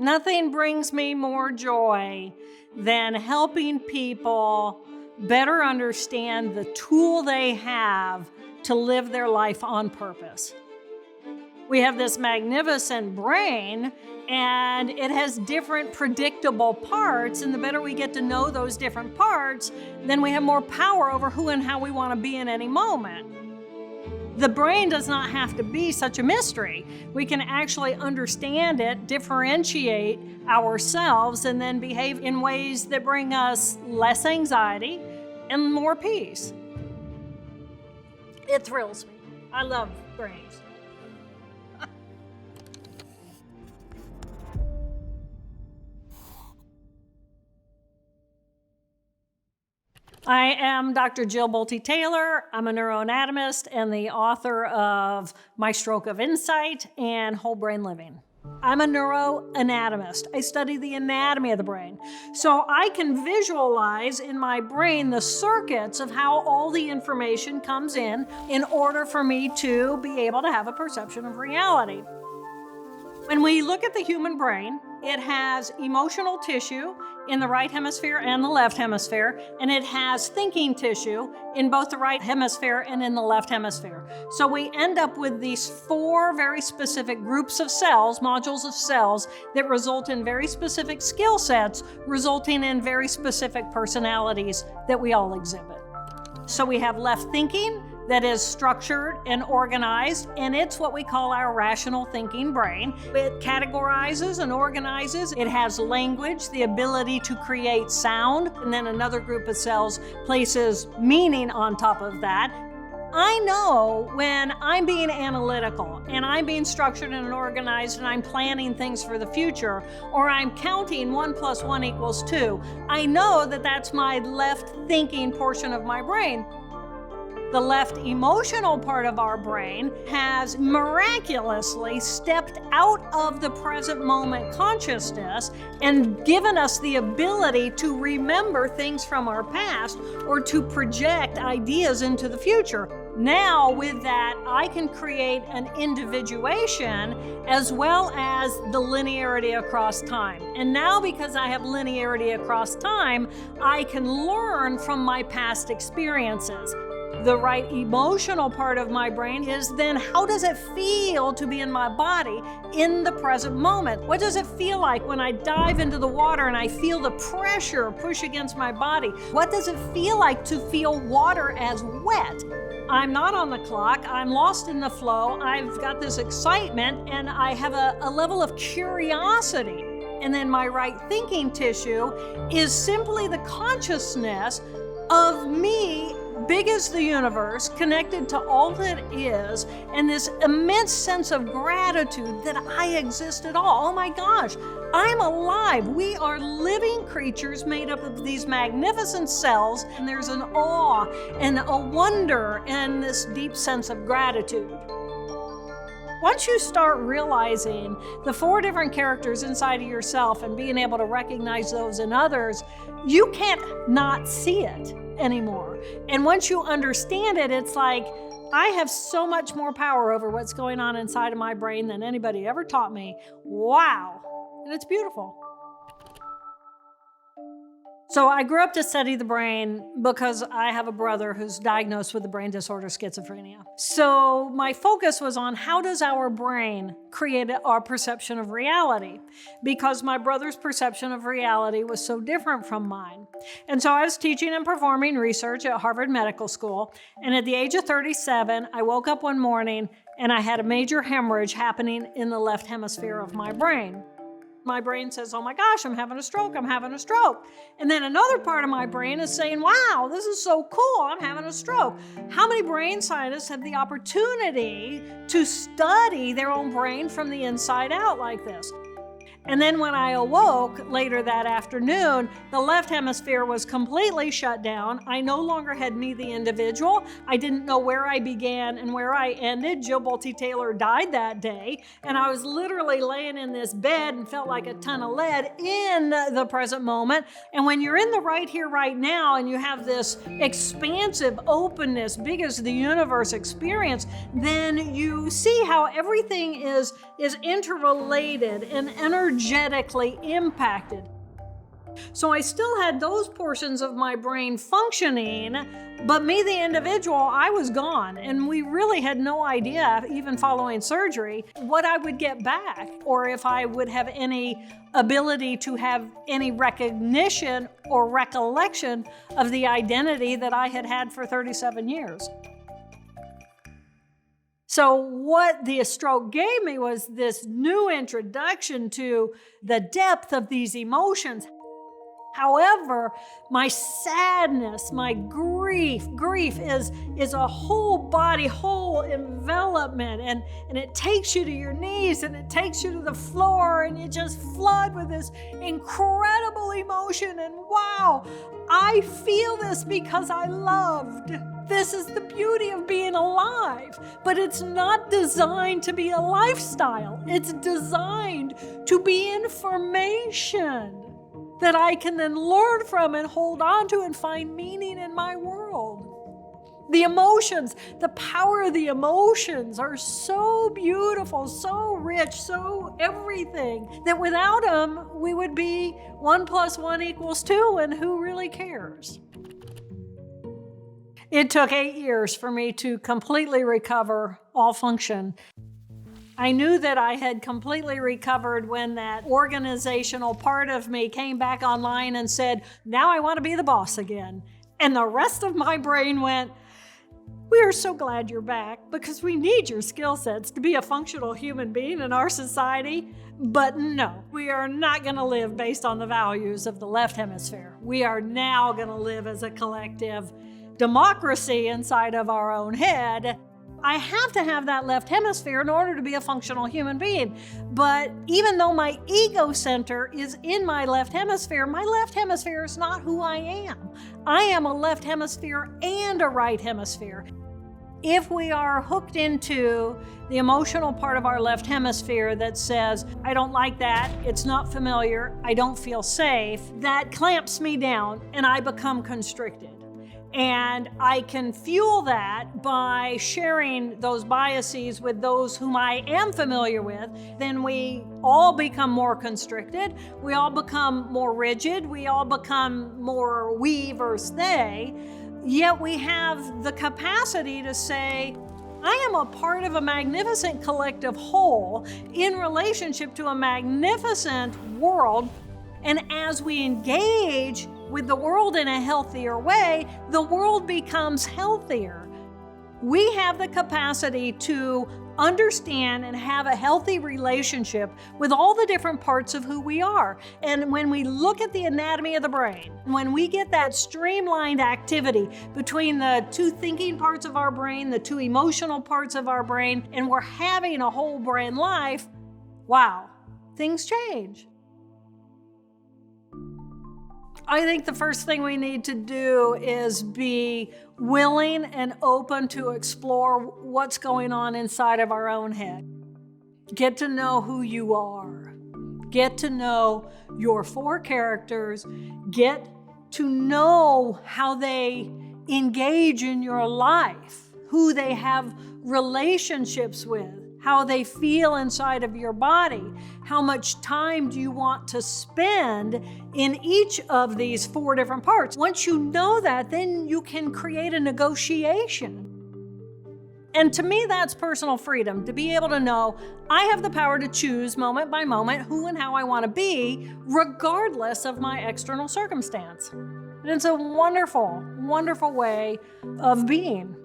Nothing brings me more joy than helping people better understand the tool they have to live their life on purpose. We have this magnificent brain, and it has different predictable parts, and the better we get to know those different parts, then we have more power over who and how we want to be in any moment. The brain does not have to be such a mystery. We can actually understand it, differentiate ourselves, and then behave in ways that bring us less anxiety and more peace. It thrills me. I love brains. I am Dr. Jill Bolte Taylor. I'm a neuroanatomist and the author of My Stroke of Insight and Whole Brain Living. I'm a neuroanatomist. I study the anatomy of the brain. So I can visualize in my brain the circuits of how all the information comes in order for me to be able to have a perception of reality. When we look at the human brain, it has emotional tissue in the right hemisphere and the left hemisphere, and it has thinking tissue in both the right hemisphere and in the left hemisphere. So we end up with these 4 very specific groups of cells, modules of cells, that result in very specific skill sets, resulting in very specific personalities that we all exhibit. So we have left thinking, that is structured and organized, and it's what we call our rational thinking brain. It categorizes and organizes. It has language, the ability to create sound, and then another group of cells places meaning on top of that. I know when I'm being analytical and I'm being structured and organized and I'm planning things for the future, or I'm counting 1 + 1 = 2, I know that that's my left thinking portion of my brain. The left emotional part of our brain has miraculously stepped out of the present moment consciousness and given us the ability to remember things from our past or to project ideas into the future. Now, with that, I can create an individuation as well as the linearity across time. And now, because I have linearity across time, I can learn from my past experiences. The right emotional part of my brain is then, how does it feel to be in my body in the present moment? What does it feel like when I dive into the water and I feel the pressure push against my body? What does it feel like to feel water as wet? I'm not on the clock, I'm lost in the flow, I've got this excitement, and I have a level of curiosity. And then my right thinking tissue is simply the consciousness of me, big as the universe, connected to all that is, and this immense sense of gratitude that I exist at all. Oh my gosh, I'm alive. We are living creatures made up of these magnificent cells, and there's an awe and a wonder and this deep sense of gratitude. Once you start realizing the 4 different characters inside of yourself and being able to recognize those in others, you can't not see it anymore. And once you understand it, it's like, I have so much more power over what's going on inside of my brain than anybody ever taught me. Wow. And it's beautiful. So I grew up to study the brain because I have a brother who's diagnosed with the brain disorder schizophrenia. So my focus was on, how does our brain create our perception of reality? Because my brother's perception of reality was so different from mine. And so I was teaching and performing research at Harvard Medical School. And at the age of 37, I woke up one morning and I had a major hemorrhage happening in the left hemisphere of my brain. My brain says, oh my gosh, I'm having a stroke, I'm having a stroke. And then another part of my brain is saying, wow, this is so cool, I'm having a stroke. How many brain scientists have the opportunity to study their own brain from the inside out like this? And then when I awoke later that afternoon, the left hemisphere was completely shut down. I no longer had me, the individual. I didn't know where I began and where I ended. Jill Bolte Taylor died that day, and I was literally laying in this bed and felt like a ton of lead in the present moment. And when you're in the right here, right now, and you have this expansive openness, big as the universe experience, then you see how everything is interrelated and energy energetically impacted. So I still had those portions of my brain functioning, but me, the individual, I was gone. And we really had no idea, even following surgery, what I would get back, or if I would have any ability to have any recognition or recollection of the identity that I had had for 37 years. So what the stroke gave me was this new introduction to the depth of these emotions. However, my sadness, my grief is a whole body, whole envelopment, and it takes you to your knees and it takes you to the floor, and you just flood with this incredible emotion. And wow, I feel this because I loved. This is the beauty of being alive, but it's not designed to be a lifestyle. It's designed to be information that I can then learn from and hold on to and find meaning in my world. The emotions, the power of the emotions are so beautiful, so rich, so everything, that without them, we would be 1 + 1 = 2, and who really cares? It took 8 years for me to completely recover all function. I knew that I had completely recovered when that organizational part of me came back online and said, now I want to be the boss again. And the rest of my brain went, we are so glad you're back because we need your skill sets to be a functional human being in our society. But no, we are not going to live based on the values of the left hemisphere. We are now going to live as a collective democracy inside of our own head. I have to have that left hemisphere in order to be a functional human being. But even though my ego center is in my left hemisphere is not who I am. I am a left hemisphere and a right hemisphere. If we are hooked into the emotional part of our left hemisphere that says, I don't like that, it's not familiar, I don't feel safe, that clamps me down and I become constricted. And I can fuel that by sharing those biases with those whom I am familiar with. Then we all become more constricted. We all become more rigid. We all become more we versus they. Yet we have the capacity to say, I am a part of a magnificent collective whole in relationship to a magnificent world. And as we engage with the world in a healthier way, the world becomes healthier. We have the capacity to understand and have a healthy relationship with all the different parts of who we are. And when we look at the anatomy of the brain, when we get that streamlined activity between the 2 thinking parts of our brain, the 2 emotional parts of our brain, and we're having a whole brain life, wow, things change. I think the first thing we need to do is be willing and open to explore what's going on inside of our own head. Get to know who you are. Get to know your 4 characters. Get to know how they engage in your life, who they have relationships with, how they feel inside of your body. How much time do you want to spend in each of these 4 different parts? Once you know that, then you can create a negotiation. And to me, that's personal freedom, to be able to know I have the power to choose moment by moment who and how I want to be, regardless of my external circumstance. And it's a wonderful, wonderful way of being.